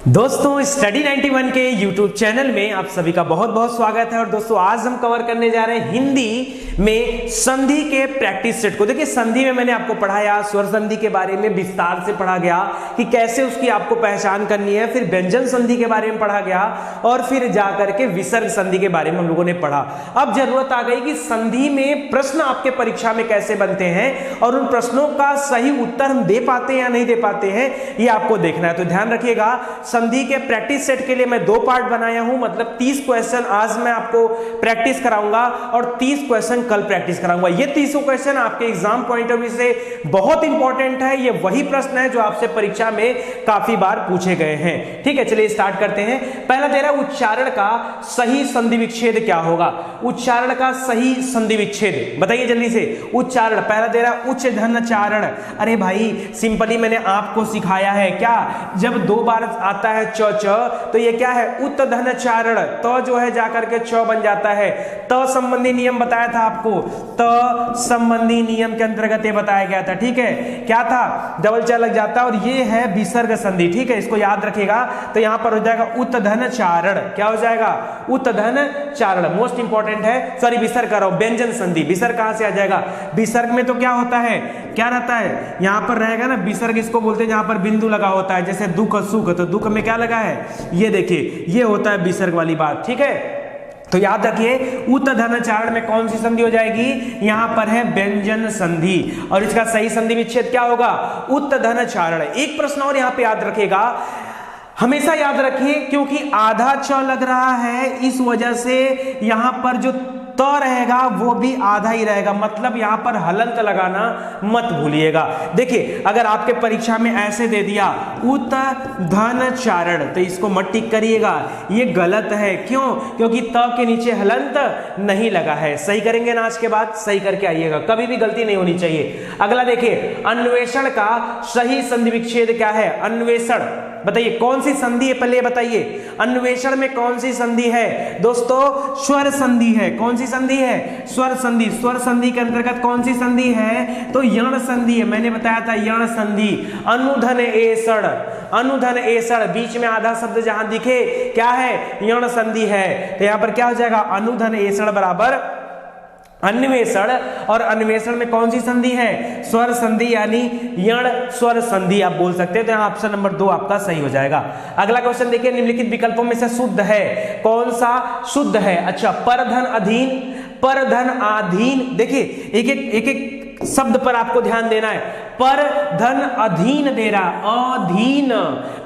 दोस्तों स्टडी 91 के YouTube channel में आप सभी का बहुत बहुत स्वागत है। और दोस्तों आज हम कवर करने जा रहे हैं हिंदी में संधि के प्रैक्टिस सेट को। देखिए संधि में मैंने आपको पढ़ाया, स्वर संधि के बारे में विस्तार से पढ़ा गया कि कैसे उसकी आपको पहचान करनी है, फिर व्यंजन संधि के बारे में पढ़ा गया और फिर जाकर के विसर्ग संधि के बारे में हम लोगों ने पढ़ा। अब जरूरत आ गई कि संधि में प्रश्न आपके परीक्षा में कैसे बनते हैं और उन प्रश्नों का सही उत्तर हम दे पाते हैं या नहीं दे पाते हैं, ये आपको देखना है। तो ध्यान रखिएगा, संधि के प्रैक्टिस सेट के लिए मैं 2 पार्ट बनाया हूं, मतलब 30 क्वेश्चन आज मैं आपको प्रैक्टिस कराऊंगा और 30 क्वेश्चन कल प्रैक्टिस कराऊंगा। ये 30 क्वेश्चन आपके एग्जाम पॉइंट ऑफ व्यू से बहुत इंपॉर्टेंट है। ये वही प्रश्न है जो आपसे परीक्षा में काफी बार पूछे गए हैं। ठीक है, चलिए स्टार्ट करते हैं। पहला दे रहा है उच्चारण का सही संधि विच्छेद क्या होगा। उच्चारण का सही संधि विच्छेद बताइए जल्दी से। उच्चारण पहला दे रहा है उच्च धन चारण। अरे भाई सिंपली मैंने आपको सिखाया है क्या, जब 2 बार आता है च तो ये क्या है, उत धन चारण। तो जो है जाकर के च बन जाता है। त संबंधी नियम बताया था आपको, त संबंधी नियम के अंतर्गत ये बताया गया था। ठीक है, क्या था, डबल च लग जाता है और ये है विसर्ग संधि। ठीक है, इसको याद रखिएगा। तो यहां पर हो जाएगा उत धन चारण। क्या हो जाएगा, उत धन चारण। मोस्ट इंपॉर्टेंट है, सॉरी विसर्ग कर रहा हूं, व्यंजन संधि। विसर्ग कहां से आ जाएगा, विसर्ग में तो क्या होता है, क्या रहता है, यहां पर रहेगा ना विसर्ग, इसको बोलते हैं जहां पर बिंदु लगा होता है, जैसे दुख सुख, तो दुख में क्या लगा है, ये देखिए ये होता है विसर्ग वाली बात। ठीक है, तो याद रखिए उत धन चारण में कौन सी संधि हो जाएगी, यहां पर है व्यंजन संधि और इसका सही संधि विच्छेद क्या होगा, उत धन चारण। एक प्रश्न और यहां पे याद रखिएगा, हमेशा याद रखिए, क्योंकि आधा च लग रहा है इस वजह से यहां पर जो त रहेगा वो भी आधा ही रहेगा, मतलब यहां पर हलंत लगाना मत भूलिएगा। देखिए अगर आपके परीक्षा में ऐसे दे दिया उत धन चारण तो इसको मत टिक करिएगा, ये गलत है। क्यों, क्योंकि त के नीचे हलंत नहीं लगा है। सही करेंगे ना, आज के बाद सही करके आइएगा, कभी भी गलती नहीं होनी चाहिए। अगला देखिए, अन्वेषण का सही संधि विच्छेद क्या है। अन्वेषण बताइए कौन सी संधि है, पहले बताइए अन्वेषण में कौन सी संधि है। दोस्तों स्वर संधि है। कौन सी संधि है, स्वर संधि। स्वर संधि के अंतर्गत कौन सी संधि है, तो यण संधि है। मैंने बताया था यण संधि। अनुधन एषण, अनुधन एषण, बीच में आधा शब्द जहां दिखे क्या है, यण संधि है। तो यहां पर क्या हो जाएगा, अनुधन एषण बराबर अन्वेषण। और अन्वेषण में कौन सी संधि है, स्वर संधि, यानी यण स्वर संधि आप बोल सकते हैं। तो यहाँ ऑप्शन नंबर 2 आपका सही हो जाएगा। अगला क्वेश्चन देखिए, निम्नलिखित विकल्पों में से शुद्ध है, कौन सा शुद्ध है। अच्छा, परधन अधीन, परधन आधीन। देखिए एक एक शब्द पर आपको ध्यान देना है। पर धन अधीन दे रहा, अधीन,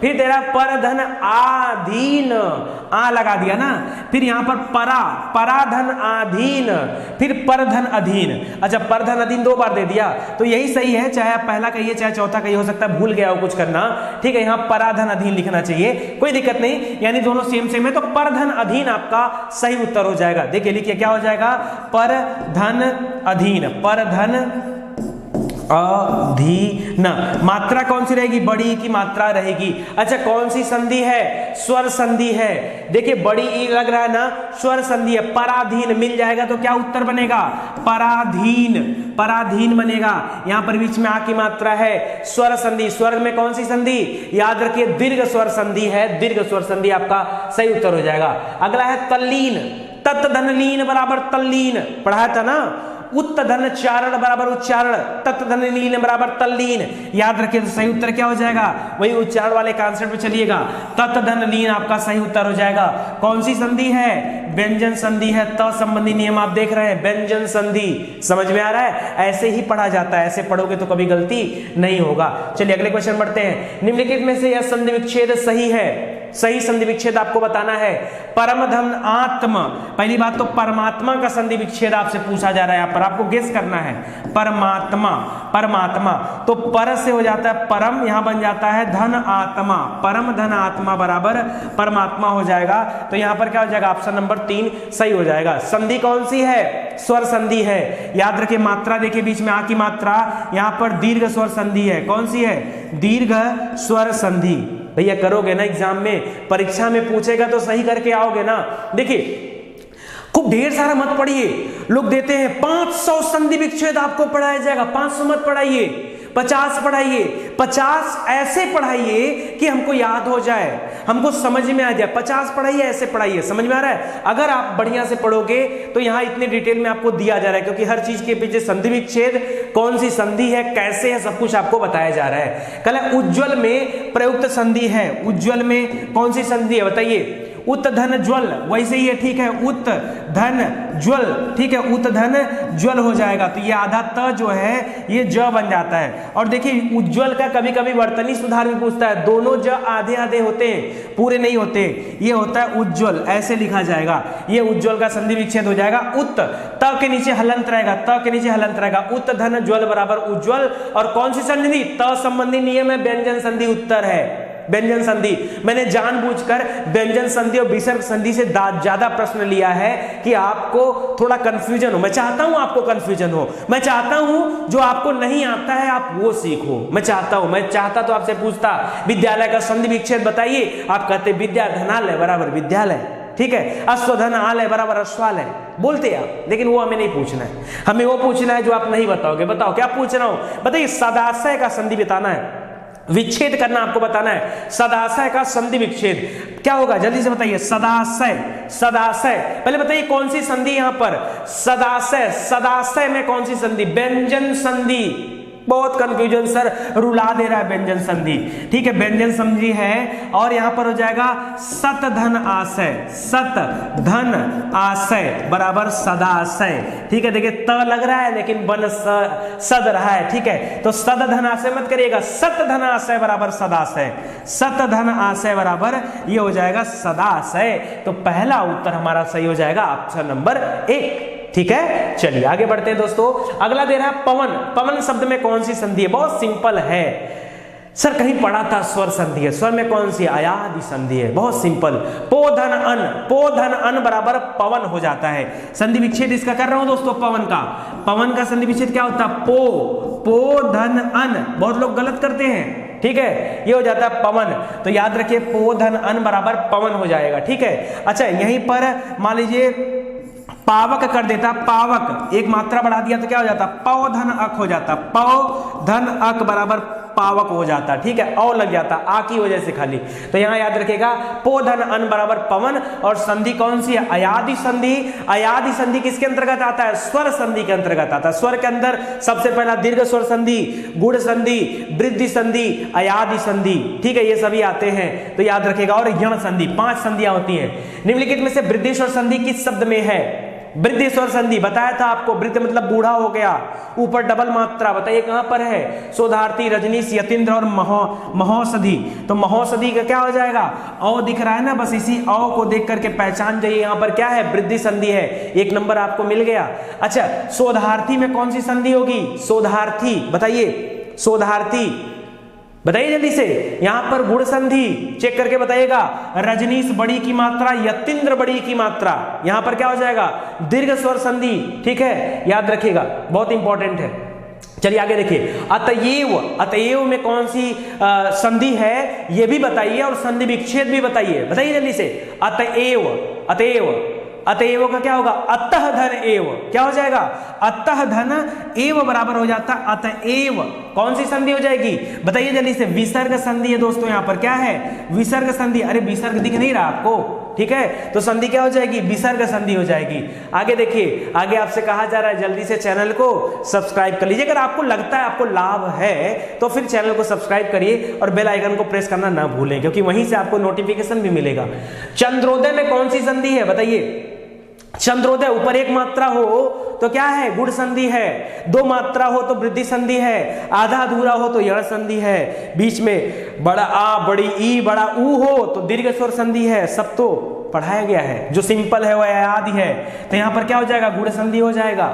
फिर दे रहा पर धन आधीन, आ लगा दिया ना, फिर यहां पर परा, पराधन आधीन, फिर पर धन अधीन। अच्छा पर धन अधीन 2 बार दे दिया तो यही सही है, चाहे आप पहला कहिए चाहे चौथा कहिए, हो सकता है भूल गया हो कुछ करना। ठीक है, यहां पराधन अधीन लिखना चाहिए, कोई दिक्कत नहीं, यानी दोनों सेम सेम है। तो पर धन अधीन आपका सही उत्तर हो जाएगा। देखिए लिखिए क्या हो जाएगा, पर धन अधीन, पर धन अधीन। मात्रा कौन सी रहेगी, बड़ी की मात्रा रहेगी। अच्छा कौन सी संधि है, स्वर संधि है। देखिए बड़ी ई लग रहा है ना, स्वर संधि है। पराधीन मिल जाएगा तो क्या उत्तर बनेगा, पराधीन, पराधीन बनेगा। यहां पर बीच में आ की मात्रा है, स्वर संधि। स्वर में कौन सी संधि, याद रखिए दीर्घ स्वर संधि है, दीर्घ स्वर संधि आपका सही उत्तर हो जाएगा। अगला है तल्लीन, तत् धन लीन बराबर तल्लीन, पढ़ाया था ना। उत धन चारण बराबर उच्चारण, तत् धन लीन बराबर तल्लीन। याद रखिए तो सही उत्तर क्या हो जाएगा, वही उच्चारण वाले कॉन्सेप्ट पे चलिएगा, तत् धन लीन आपका सही उत्तर हो जाएगा। कौन सी संधि है, व्यंजन संधि है। त संबंधी नियम आप देख रहे हैं, व्यंजन संधि। समझ में आ रहा है, ऐसे ही पढ़ा जाता है, ऐसे पढ़ोगे तो कभी गलती नहीं होगा। चलिए अगले क्वेश्चन बढ़ते हैं। निम्नलिखित में से यह संधि विच्छेद सही है, सही संधि विच्छेद आपको बताना है। परम धन आत्मा, पहली बात तो परमात्मा का संधि विच्छेद आपसे पूछा जा रहा है, यहाँ पर आपको गेस करना है। परमात्मा, परमात्मा तो पर से हो जाता है परम, यहां बन जाता है धन आत्मा, परम धन आत्मा बराबर परमात्मा हो जाएगा। तो यहां पर क्या हो जाएगा, ऑप्शन नंबर 3 सही हो जाएगा। संधि कौन सी है, स्वर संधि है। याद रखिए मात्रा देखिए बीच में आ की मात्रा, यहां पर दीर्घ स्वर संधि है। कौन सी है, दीर्घ स्वर संधि। भैया करोगे ना एग्जाम में, परीक्षा में पूछेगा तो सही करके आओगे ना। देखिए खूब ढेर सारा मत पढ़िए, लोग देते हैं 500 संधि विच्छेद आपको पढ़ाया जाएगा, 500 मत पढ़ाइए। 50 पढ़ाइए, 50 ऐसे पढ़ाइए कि हमको याद हो जाए, हमको समझ में आ जाए। 50 पढ़ाइए, ऐसे पढ़ाइए। समझ में आ रहा है? अगर आप बढ़िया से पढ़ोगे तो यहां इतने डिटेल में आपको दिया जा रहा है, क्योंकि हर चीज के पीछे संधि विच्छेद, कौन सी संधि है, कैसे है, सब कुछ आपको बताया जा रहा है। कल उज्ज्वल में प्रयुक्त संधि है, उज्ज्वल में कौन सी संधि है बताइए? उत धन ज्वल, वैसे ही है, ठीक है, उत धन ज्वल, ठीक है, उत धन ज्वल हो जाएगा। तो ये आधा त जो है ये ज बन जाता है। और देखिए उज्ज्वल का कभी कभी वर्तनी सुधार भी पूछता है, दोनों ज आधे आधे होते हैं, पूरे नहीं होते। ये होता है उज्ज्वल, ऐसे लिखा जाएगा। ये उज्ज्वल का संधि विच्छेद हो जाएगा। उत, त के नीचे हलंत रहेगा, त के नीचे हलंत रहेगा। उत धन ज्वल बराबर उज्ज्वल। और कौन सी संधि? त संबंधी नियम है, व्यंजन संधि उत्तर है, व्यंजन संधि। मैंने जानबूझकर व्यंजन संधि और विसर्ग संधि से ज्यादा प्रश्न लिया है कि आपको थोड़ा कंफ्यूजन हो। मैं चाहता हूं आपको कंफ्यूजन हो, मैं चाहता हूं जो आपको नहीं आता है आप वो सीखो। मैं चाहता तो आपसे पूछता विद्यालय का संधि विच्छेद बताइए, आप कहते विद्या धनालय बराबर विद्यालय, ठीक है, अश्वधन आलय बराबर अश्वालय बोलते आप। लेकिन वो हमें नहीं पूछना है, हमें वो पूछना है जो आप नहीं बताओगे। बताओ क्या पूछ रहा हूं? बताइए सदाशय का संधि बताना है, विच्छेद करना आपको बताना है। सदाशय का संधि विच्छेद क्या होगा जल्दी से बताइए? सदाशय, सदाशय पहले बताइए कौन सी संधि यहां पर? सदाशय, सदाशय में कौन सी संधि? व्यंजन संधि। बहुत कंफ्यूजन सर, रुला दे रहा है व्यंजन संधि, ठीक है, व्यंजन संधि है। और यहां पर हो जाएगा सत धन आशय, सत धन आशय बराबर सदाशय, ठीक है। देखिए त लग रहा है लेकिन बन सद रहा है, ठीक है, तो सद धन आशय मत करिएगा, सत धन आशय बराबर सदाशय, सत धन आशय बराबर ये हो जाएगा सदाशय। तो पहला उत्तर हमारा सही हो जाएगा ऑप्शन नंबर 1, ठीक है। चलिए आगे बढ़ते हैं दोस्तों। अगला दे रहा है पवन। पवन शब्द में कौन सी संधि है? बहुत सिंपल है सर, कहीं पढ़ा था स्वर संधि है। स्वर में कौन सी? अयादि संधि है, बहुत सिंपल। पो धन अन, पो धन अन बराबर पवन हो जाता है। संधि विच्छेद इसका कर रहा हूं दोस्तों, पवन का। पवन का संधि विच्छेद क्या होता है? पो धन अन। बहुत लोग गलत करते हैं, ठीक है, ये हो जाता है पवन। तो याद रखिए पो धन अन बराबर पवन हो जाएगा, ठीक है। अच्छा यहीं पर मान लीजिए पावक कर देता, पावक एक मात्रा बढ़ा दिया तो क्या हो जाता? पौ धन अक हो जाता, पौ धन अक बराबर पावक हो जाता, ठीक है, औ लग जाता आ की वजह से खाली। तो यहां याद रखेगा पो धन अन बराबर पवन। और संधि कौन सी है? अयादि संधि। अयादि संधि किसके अंतर्गत आता है? स्वर संधि के अंतर्गत आता है। स्वर के अंदर सबसे पहला दीर्घ स्वर संधि, गुण संधि, वृद्धि संधि, अयादि संधि, ठीक है, ये सभी आते हैं, तो याद रखेगा। और यण संधि, 5 संधियां होती हैं। निम्नलिखित में से वृद्धि स्वर संधि किस शब्द में है? वृद्धि स्वर संधि बताया था आपको, वृद्ध मतलब बूढ़ा हो गया, ऊपर डबल मात्रा, बताइए कहां पर है? सोधार्थी, रजनीश, यतीन्द्र और महोषधि। तो महोषधि का क्या हो जाएगा? औ दिख रहा है ना, बस इसी औ को देख करके पहचान जाइए यहां पर क्या है? वृद्धि संधि है, 1 नंबर आपको मिल गया। अच्छा सोधार्थी में कौन सी संधि होगी? सोधार्थी बताइए, सोधार्थी बताइए जल्दी से। यहां पर गुण संधि चेक करके बताइएगा। रजनीश बड़ी की मात्रा, यतीन्द्र बड़ी की मात्रा, यहां पर क्या हो जाएगा? दीर्घ स्वर संधि, ठीक है, याद रखिएगा, बहुत इंपॉर्टेंट है। चलिए आगे देखिए। अतएव, अतएव में कौन सी संधि है ये भी बताइए, और संधि विच्छेद भी बताइए, बताइए जल्दी से। अतएव, अतएव, अतएव का क्या होगा? अतः धन एव, क्या हो जाएगा? अतः धन एव बराबर हो जाता अतएव। कौन सी संधि हो जाएगी बताइए जल्दी से? विसर्ग संधि है दोस्तों, यहां पर क्या है? विसर्ग संधि। अरे विसर्ग दिख नहीं रहा आपको, ठीक है, तो संधि क्या हो जाएगी? विसर्ग संधि हो जाएगी। आगे देखिए, आगे आपसे कहा जा रहा है जल्दी से चैनल को सब्सक्राइब कर लीजिए। अगर आपको लगता है आपको लाभ है तो फिर चैनल को सब्सक्राइब करिए और बेल आइकन को प्रेस करना ना भूलें, क्योंकि वहीं से आपको नोटिफिकेशन भी मिलेगा। चंद्रोदय में कौन सी संधि है बताइए? चंद्रोदय ऊपर 1 मात्रा हो तो क्या है? गुण संधि है, 2 मात्रा हो तो वृद्धि संधि है, आधा अधूरा हो तो यण संधि है, बीच में बड़ा आ, बड़ी ई, बड़ा ऊ हो तो दीर्घ स्वर संधि है। सब तो पढ़ाया गया है, जो सिंपल है वो अयादि है। तो यहां पर क्या हो जाएगा? गुण संधि हो जाएगा,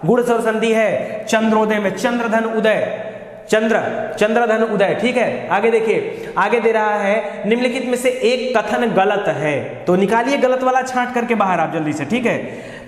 गुण स्वर संधि है। चंद्रोदय में चंद्रधन उदय, चंद्रधन उदय, ठीक है। आगे देखिए आगे दे रहा है निम्नलिखित में से एक कथन गलत है, तो निकालिए गलत वाला छांट करके बाहर आप जल्दी से, ठीक है,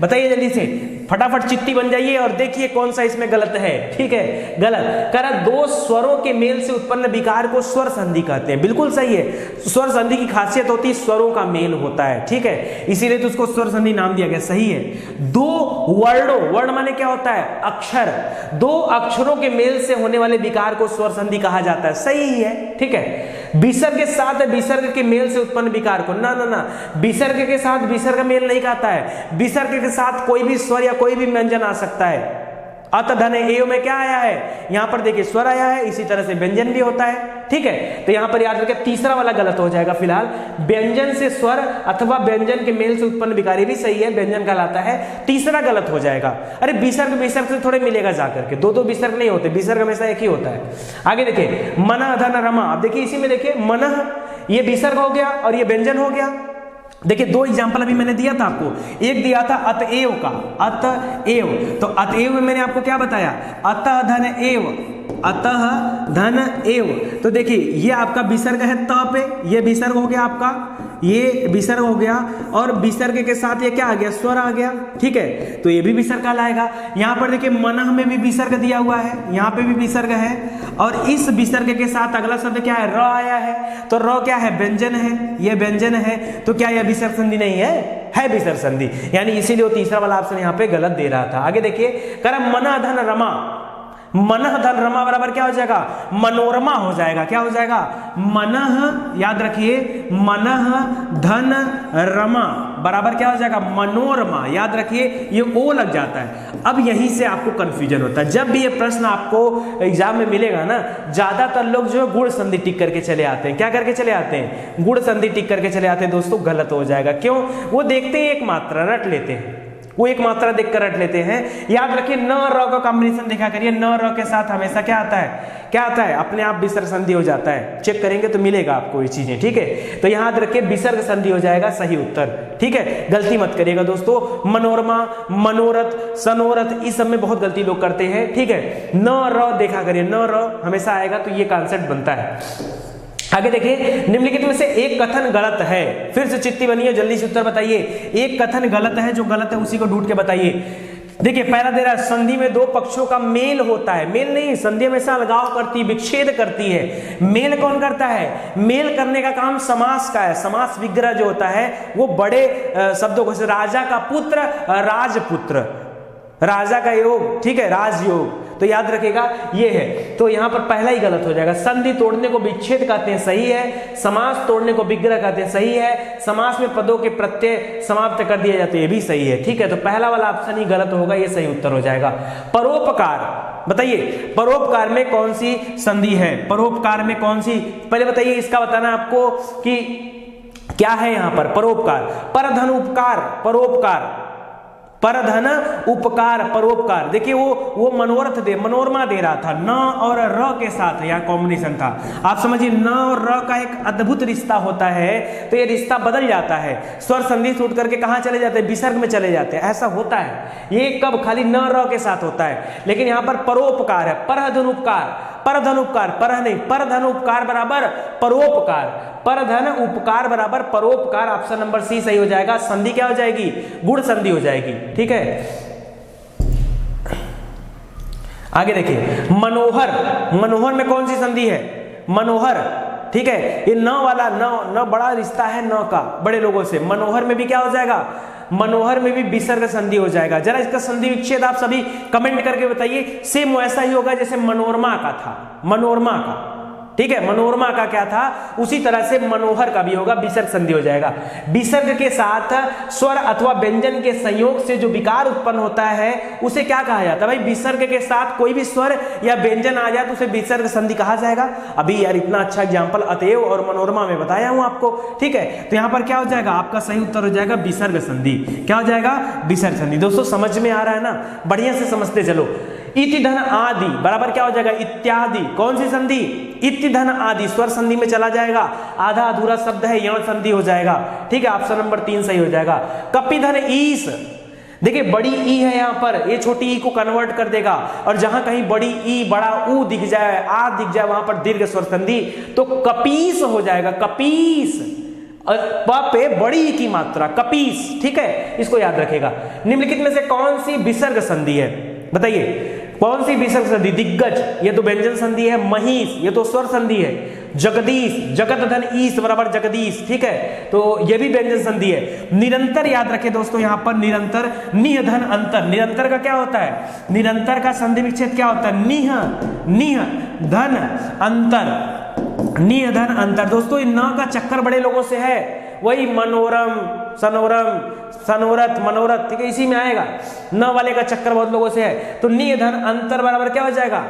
बताइए जल्दी से, फटाफट चिट्ठी बन जाइए और देखिए कौन सा इसमें गलत है, ठीक है, गलत करा। दो स्वरों के मेल से उत्पन्न विकार को स्वर संधि कहते हैं, बिल्कुल सही है। स्वर संधि की खासियत होती है स्वरों का मेल होता है, ठीक है, इसीलिए तो उसको स्वर संधि नाम दिया गया, सही है। दो वर्णों, वर्ण माने क्या होता है, अक्षर, दो अक्षरों के मेल से होने वाले विकार को स्वर संधि कहा जाता है, सही है, ठीक है। विसर्ग के साथ विसर्ग के मेल से उत्पन्न विकार को, ना ना ना, विसर्ग के साथ विसर्ग मेल नहीं खाता है, विसर्ग के साथ कोई भी स्वर या कोई भी व्यंजन आ सकता है। अत धन एव में क्या आया है, यहां पर देखिए स्वर आया है, इसी तरह से व्यंजन भी होता है, ठीक है। तो यहां पर याद रखिए तीसरा वाला गलत हो जाएगा फिलहाल, व्यंजन से स्वर अथवा व्यंजन के मेल से उत्पन्न विकार भी सही है, व्यंजन कहलाता है, तीसरा गलत हो जाएगा। अरे विसर्ग विसर्ग से थोड़े मिलेगा जाकर के, दो दो विसर्ग नहीं होते, विसर्ग हमेशा एक ही होता है। आगे देखिए मन धन रमा, अब देखिए इसी में देखिए मन, ये विसर्ग हो गया और ये व्यंजन हो गया। देखिए दो एग्जाम्पल अभी मैंने दिया था आपको, एक दिया था अतएव का, अतएव, तो अतएव में मैंने आपको क्या बताया, अतः धन एव, अतः धन एव, तो देखिए ये आपका विसर्ग है त पे, ये विसर्ग हो गया आपका, ये विसर्ग हो गया और विसर्ग के साथ ये क्या आ गया, स्वर आ गया, ठीक है, तो ये भी विसर्ग कहलाएगा। यहाँ पर देखिए मनः में भी विसर्ग दिया हुआ है, यहाँ पे भी विसर्ग है और इस विसर्ग के साथ अगला शब्द क्या है, र आया है, तो र क्या है, व्यंजन है, ये व्यंजन है, तो क्या यह विसर्ग संधि नहीं है विसर्ग संधि, यानी इसीलिए वो तीसरा वाला ऑप्शन यहाँ पे गलत दे रहा था। आगे देखिए करम मन धन रमा, मनः धन रमा बराबर क्या हो जाएगा, मनोरमा हो जाएगा, क्या हो जाएगा, मनः, याद रखिए मनः धन रमा बराबर क्या हो जाएगा, मनोरमा, याद रखिए ये ओ लग जाता है। अब यहीं से आपको कंफ्यूजन होता है, जब भी ये प्रश्न आपको एग्जाम में मिलेगा ना, ज्यादातर लोग जो है गुण संधि टिक करके चले आते हैं, क्या करके चले आते हैं, गुण संधि टिक करके चले आते हैं, दोस्तों गलत हो जाएगा। क्यों, वो देखते हैं एक मात्रा रट लेते हैं, वो एक मात्रा देखकर रट लेते हैं। याद रखिए न र का कॉम्बिनेशन देखा करिए, न र के साथ हमेशा क्या आता है, क्या आता है, अपने आप विसर्ग संधि हो जाता है, चेक करेंगे तो मिलेगा आपको ये चीजें, ठीक है। तो याद रखिए विसर्ग संधि हो जाएगा सही उत्तर, ठीक है, गलती मत करिएगा दोस्तों। मनोरमा, मनोरथ, सनोरथ, इस सब में बहुत गलती लोग करते हैं, ठीक है। न र देखा करिए, न र हमेशा आएगा, तो ये कॉन्सेप्ट बनता है। आगे देखिए निम्नलिखित में से एक कथन गलत है, फिर से चिट्ठी बनिए, जल्दी से उत्तर बताइए। एक कथन गलत है, जो गलत है उसी को ढूंढ के बताइए। देखिए पहला दे रहा है संधि में दो पक्षों का मेल होता है, मेल नहीं, संधि हमेशा अलगाव करती है, विच्छेद करती है। मेल कौन करता है, मेल करने का काम समास का है। समास विग्रह जो होता है वो बड़े शब्दों को, राजा का पुत्र, राजपुत्र, राजा का योग, ठीक है, राजयोग, तो याद रखिएगा ये है। तो यहां पर पहला ही गलत हो जाएगा। संधि तोड़ने को विच्छेद कहते हैं, सही है। समास तोड़ने को विग्रह कहते हैं, सही है। समास में पदों के प्रत्यय समाप्त कर दिया जाते हैं, ये भी सही है, ठीक है। तो पहला वाला ऑप्शन ही गलत होगा, ये सही उत्तर हो जाएगा। परोपकार, बताइए परोपकार में कौन सी संधि है, परोपकार में कौन सी, पहले बताइए इसका बताना आपको कि क्या है यहां पर। परोपकार, परधन उपकार, परोपकार, परधन उपकार, परोपकार। देखिए वो मनोरथ दे, मनोरमा दे रहा था, न और र के साथ यहाँ कॉम्बिनेशन था। आप समझिए न और र का एक अद्भुत रिश्ता होता है, तो ये रिश्ता बदल जाता है, स्वर संधि टूट करके कहाँ चले जाते हैं, विसर्ग में चले जाते हैं, ऐसा होता है। ये कब खाली न र के साथ होता है, लेकिन यहाँ पर परोपकार है, परधन उपकार, परधन उपकार, परह नहीं, परधन उपकार बराबर परोपकार, परधन उपकार बराबर परोपकार, ऑप्शन नंबर सी सही हो जाएगा। संधि क्या हो जाएगी, गुण संधि हो जाएगी, ठीक है। आगे देखिए मनोहर, मनोहर में कौन सी संधि है, मनोहर, ठीक है। ये न वाला न बड़ा रिश्ता है न का, बड़े लोगों से। मनोहर में भी क्या हो जाएगा, मनोहर में भी विसर्ग संधि हो जाएगा। जरा इसका संधि विच्छेद आप सभी कमेंट करके बताइए। सेम वैसा ही होगा जैसे मनोरमा का था, मनोरमा का, ठीक है। मनोरमा का क्या था, उसी तरह से मनोहर का भी होगा, विसर्ग संधि हो जाएगा। विसर्ग के साथ स्वर अथवा व्यंजन के संयोग से जो विकार उत्पन्न होता है उसे क्या कहा जाता है भाई, विसर्ग के साथ कोई भी स्वर या व्यंजन आ जाए तो उसे विसर्ग संधि कहा जाएगा। अभी यार इतना अच्छा एग्जाम्पल अतएव और मनोरमा में बताया हूं आपको, ठीक है। तो यहां पर क्या हो जाएगा, आपका सही उत्तर हो जाएगा विसर्ग संधि। क्या हो जाएगा, विसर्ग संधि। दोस्तों समझ में आ रहा है ना, बढ़िया से समझते चलो। इति धन आदि बराबर क्या हो जाएगा, इत्यादि, कौन सी संधि, इति धन आदि, स्वर संधि में चला जाएगा। आधा अधूरा शब्द है, यण संधि हो जाएगा, ठीक है। ऑप्शन नंबर 3 सही हो जाएगा। कपि धन ईश, देखिए बड़ी ई है यहां पर, ये छोटी ई को कन्वर्ट कर देगा, और जहां कहीं बड़ी ई बड़ा ऊ दिख जाए, आ दिख जाए, वहां पर दीर्घ स्वर संधि, तो कपीस हो जाएगा, कपीस। प पे बड़ी ई की मात्रा, कपीस, ठीक है, इसको याद रखेगा। निम्नलिखित में से कौन सी विसर्ग संधि है, बताइए कौन सी विसर्ग संधि? दिग्गज, ये तो व्यंजन संधि है। महिष, ये तो स्वर संधि है। जगदीश, जगत धन ईश बराबर जगदीश, ठीक है, तो ये भी व्यंजन संधि है। निरंतर याद रखें दोस्तों, यहां पर निरंतर, निह धन अंतर, निरंतर का क्या होता है? निरंतर का संधि विच्छेद क्या होता है? निह, निह धन अंतर, निह धन अंतर। दोस्तों न का चक्कर बड़े लोगों से है, वही मनोरम, सनोरम, सनोरथ, मनोरथ, ठीक है, इसी में आएगा। न वाले का चक्कर बहुत लोगों से है, तो निधन अंतर बराबर क्या हो जाएगा?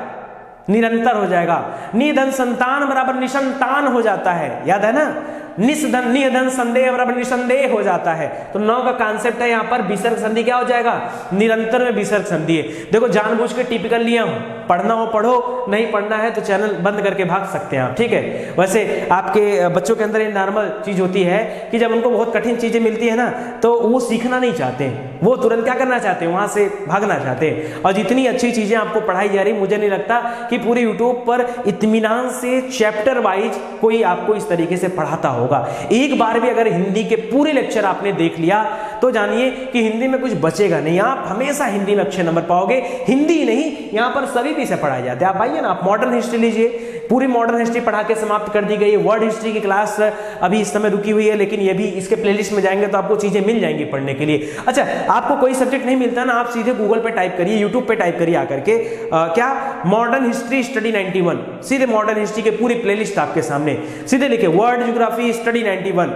निरंतर हो जाएगा। निधन संतान बराबर निसंतान हो जाता है, याद है ना? निधन, निधन संदेह बराबर निसंदेह हो जाता है। तो नौ का कांसेप्ट है, यहां पर विसर्ग संधि क्या हो जाएगा? निरंतर में विसर्ग संधि है। देखो जानबूझ के टिपिकल लिया हूं, पढ़ना हो पढ़ो, नहीं पढ़ना है तो चैनल बंद करके भाग सकते हैं आप, ठीक है। वैसे आपके बच्चों के अंदर ये नॉर्मल चीज होती है कि जब उनको बहुत कठिन चीजें मिलती है ना, तो वो सीखना नहीं चाहते, वो तुरंत क्या करना चाहते हैं? वहां से भागना चाहते हैं। और जितनी अच्छी चीजें आपको पढ़ाई जा रही, मुझे नहीं लगता कि पूरे यूट्यूब पर इत्मीनान से चैप्टर वाइज कोई आपको इस तरीके से पढ़ाता होगा। एक बार भी अगर हिंदी के पूरे लेक्चर आपने देख लिया तो जानिए कि हिंदी में कुछ बचेगा नहीं, आप हमेशा हिंदी में अच्छे नंबर पाओगे। हिंदी नहीं, यहाँ पर सभी विषय पढ़ाए जाते हैं। आप आइए ना, आप मॉडर्न हिस्ट्री लीजिए, पूरी मॉडर्न हिस्ट्री पढ़ा के समाप्त कर दी गई है। वर्ड हिस्ट्री की क्लास अभी इस समय रुकी हुई है, लेकिन ये भी इसके प्लेलिस्ट में जाएंगे तो आपको चीजें मिल जाएंगी पढ़ने के लिए। अच्छा, आपको कोई सब्जेक्ट नहीं मिलता ना, आप सीधे गूगल पे टाइप करिए, यूट्यूब पे टाइप करिए आकर के क्या मॉडर्न हिस्ट्री स्टडी 91, सीधे मॉडर्न हिस्ट्री के पूरी प्लेलिस्ट आपके सामने, सीधे लिखे वर्ल्ड ज्योग्राफी स्टडी 91,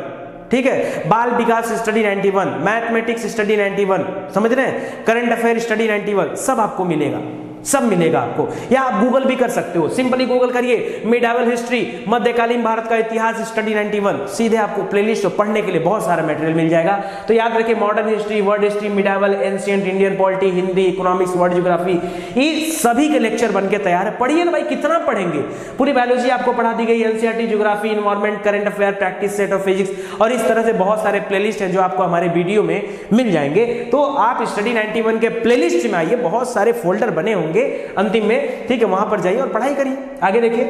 ठीक है, बाल विकास स्टडी 91, मैथमेटिक्स स्टडी 91, समझ रहे हैं, करंट अफेयर स्टडी 91, सब आपको मिलेगा, सब मिलेगा आपको। या आप गूगल भी कर सकते हो, सिंपली गूगल करिए मिडावल हिस्ट्री, मध्यकालीन भारत का इतिहास स्टडी 91, सीधे आपको प्लेलिस्ट पढ़ने के लिए बहुत सारा मटेरियल मिल जाएगा। तो याद रखिए modern history, world history, medieval, ancient Indian polity, Hindi, economics, world geography, ये सभी के लेक्चर बनके तैयार है। पढ़िए ना भाई, कितना पढ़ेंगे? पूरी बायोलॉजी आपको पढ़ा दी गई, NCERT, geography, environment, current affair, practice set of physics, और इस तरह से बहुत सारे प्लेलिस्ट हैं जो आपको हमारे वीडियो में मिल जाएंगे। तो आप स्टडी 91 के प्लेलिस्ट में आइए, बहुत सारे फोल्डर बने होंगे अंतिम में, ठीक है, वहां पर जाइए और पढ़ाई करिए। आगे देखिए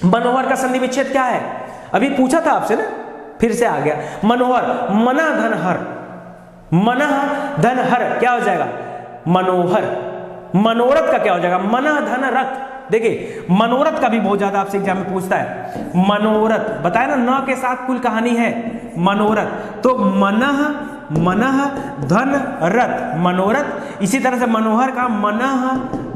मनोहर का संधि विच्छेद क्या है? अभी पूछा था आपसे ना, फिर से आ गया। मनोहर, मना धन हर, मना धन हर क्या हो जाएगा? मनोहर। मनोरथ का क्या हो जाएगा? मना धन रथ। देखिए मनोरथ का भी बहुत ज्यादा आपसे एग्जाम में पूछता है। मनोरथ बताया ना, न के साथ कुल कहानी है मनोरथ, तो मनः, मनः धन रथ, मनोरथ। इसी तरह से मनोहर का मनः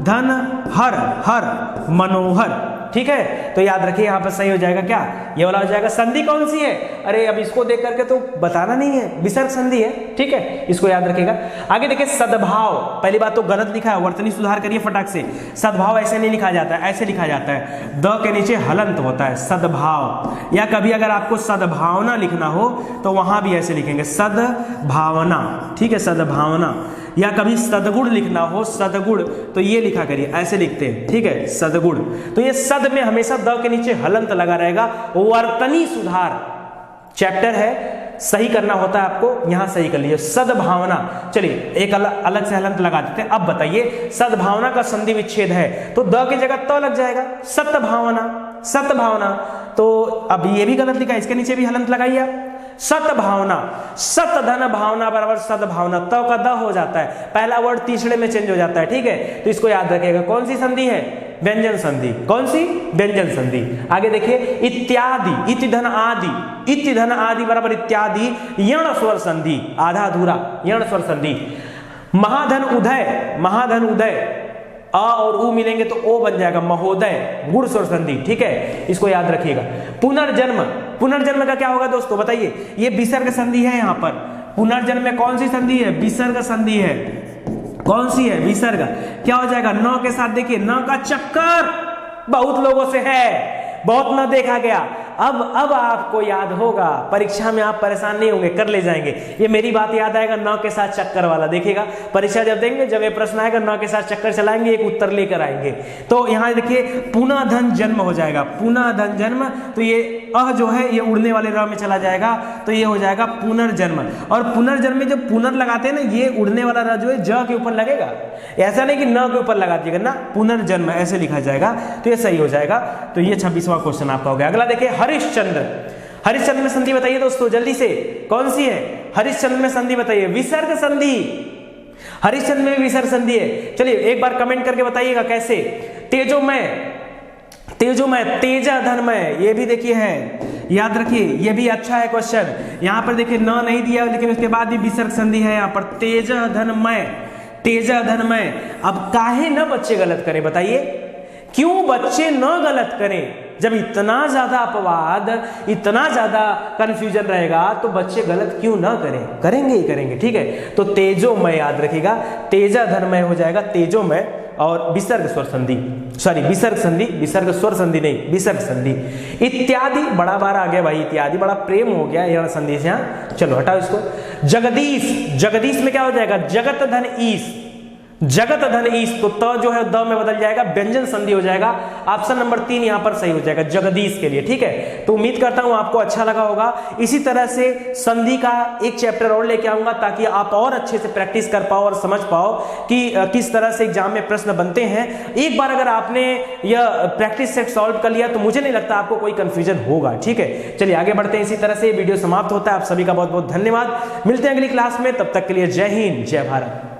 धन हर, हर मनोहर, ठीक है। तो याद रखिए यहां पर सही हो जाएगा क्या? ये वाला हो जाएगा। संधि कौन सी है? अरे अब इसको देख करके तो बताना नहीं है, विसर्ग संधि है, ठीक है, इसको याद रखिएगा। आगे देखिए सद्भाव, पहली बात तो गलत लिखा है, वर्तनी सुधार करिए फटाक से। सद्भाव ऐसे नहीं लिखा जाता है, ऐसे लिखा जाता है, द के नीचे हलंत होता है, सद्भाव। या कभी अगर आपको सद्भावना लिखना हो तो वहां भी ऐसे लिखेंगे, सद्भावना, ठीक है, सद्भावना। या कभी सदगुण लिखना हो, सदगुण, तो ये लिखा करिए, ऐसे लिखते हैं, ठीक है, सदगुण। तो ये सद में हमेशा द के नीचे हलंत लगा रहेगा। वर्तनी सुधार चैप्टर है, सही करना होता है आपको, यहां सही कर लीजिए, सद्भावना। चलिए एक अलग से हलंत लगा देते हैं। अब बताइए सद्भावना का संधि विच्छेद है तो द की जगह त लग जाएगा, सतभावना, सतभावना। तो अब ये भी गलत लिखा है, इसके नीचे भी हलंत लगाइए आप, सतभावना। सतधन भावना बराबर सद्भावना, त का द हो जाता है, पहला वर्ड तीसरे में चेंज हो जाता है, ठीक है। तो इसको याद रखिएगा, कौन सी संधि है? व्यंजन संधि। कौन सी? व्यंजन संधि। आगे देखिए इत्यादि, इति धन आदि, इति धन आदि बराबर इत्यादि, यण स्वर संधि, आधा अधूरा यण स्वर संधि। महाधन उदय, महाधन उदय, अ और उ मिलेंगे तो ओ बन जाएगा, महोदय, गुण स्वर संधि, ठीक है, इसको याद रखिएगा। पुनर्जन्म, पुनर्जन्म का क्या होगा दोस्तों बताइए? ये विसर्ग संधि है, यहां पर पुनर्जन्म में कौन सी संधि है? विसर्ग संधि है। कौन सी है? विसर्ग। क्या हो जाएगा? न के साथ देखिए, न का चक्कर बहुत लोगों से है, बहुत न देखा गया। अब आपको याद होगा, परीक्षा में आप परेशान नहीं होंगे, कर ले जाएंगे। ये मेरी बात याद आएगा, 9 के साथ चक्कर वाला, देखिएगा परीक्षा जब देंगे, जब ये प्रश्न आएगा 9 के साथ चक्कर चलाएंगे, एक उत्तर लेकर आएंगे। तो यहाँ देखिए पुनः धन जन्म हो जाएगा, पुनः धन जन्म, तो ये जो है ये उड़ने वाले र में चला जाएगा, तो ये हो जाएगा पुनर्जन्म। और पुनर्जन्म में जब पुनर् लगाते हैं ना, ये उड़ने वाला र जो है ज के ऊपर लगेगा, ऐसा नहीं कि न के ऊपर लगा दिएगा ना, पुनर्जन्म ऐसे लिखा जाएगा, तो ये सही हो जाएगा। तो ये 26वां क्वेश्चन आपका हो गया। अगला देखिए हरिश्चंद्र, हरिश्चंद्र में संधि बताइए दोस्तों जल्दी से, कौन सी है हरिश्चंद्र में संधि बताइए? विसर्ग संधि, हरिश्चंद्र में विसर्ग संधि है। चलिए एक बार कमेंट करके बताइएगा कैसे। तेजोमय, तेजोमय, तेजा धनमय, ये भी देखिए है, याद रखिए ये भी अच्छा है क्वेश्चन। यहाँ पर देखिए न नहीं दिया, लेकिन उसके बाद भी विसर्ग संधि है यहाँ पर, तेजा धनमय, तेजा धनमय। अब काहे न बच्चे गलत करें बताइए, क्यों बच्चे न गलत करें? जब इतना ज्यादा अपवाद, इतना ज्यादा कंफ्यूजन रहेगा तो बच्चे गलत क्यों ना करें? करेंगे ही करेंगे, ठीक है। तो तेजोमय याद रखिएगा, तेजा धनमय हो जाएगा तेजोमय, और विसर्ग स्वर संधि, सॉरी विसर्ग संधि, विसर्ग स्वर संधि नहीं, विसर्ग संधि। इत्यादि बड़ा बार आ गया भाई, इत्यादि बड़ा प्रेम हो गया यह संधि से। यहाँ चलो हटाओ इसको। जगदीश, जगदीश में क्या हो जाएगा? जगत धन ईश, जगत धन ईश, तो त जो है द में बदल जाएगा, व्यंजन संधि हो जाएगा। ऑप्शन नंबर 3 यहां पर सही हो जाएगा जगदीश के लिए, ठीक है। तो उम्मीद करता हूं आपको अच्छा लगा होगा। इसी तरह से संधि का एक चैप्टर और लेके आऊंगा ताकि आप और अच्छे से प्रैक्टिस कर पाओ और समझ पाओ कि किस तरह से एग्जाम में प्रश्न बनते हैं। एक बार अगर आपने यह प्रैक्टिस सेट सॉल्व कर लिया तो मुझे नहीं लगता आपको कोई कंफ्यूजन होगा, ठीक है। चलिए आगे बढ़ते हैं। इसी तरह से वीडियो समाप्त होता है। आप सभी का बहुत बहुत धन्यवाद। मिलते हैं अगली क्लास में, तब तक के लिए जय हिंद, जय भारत।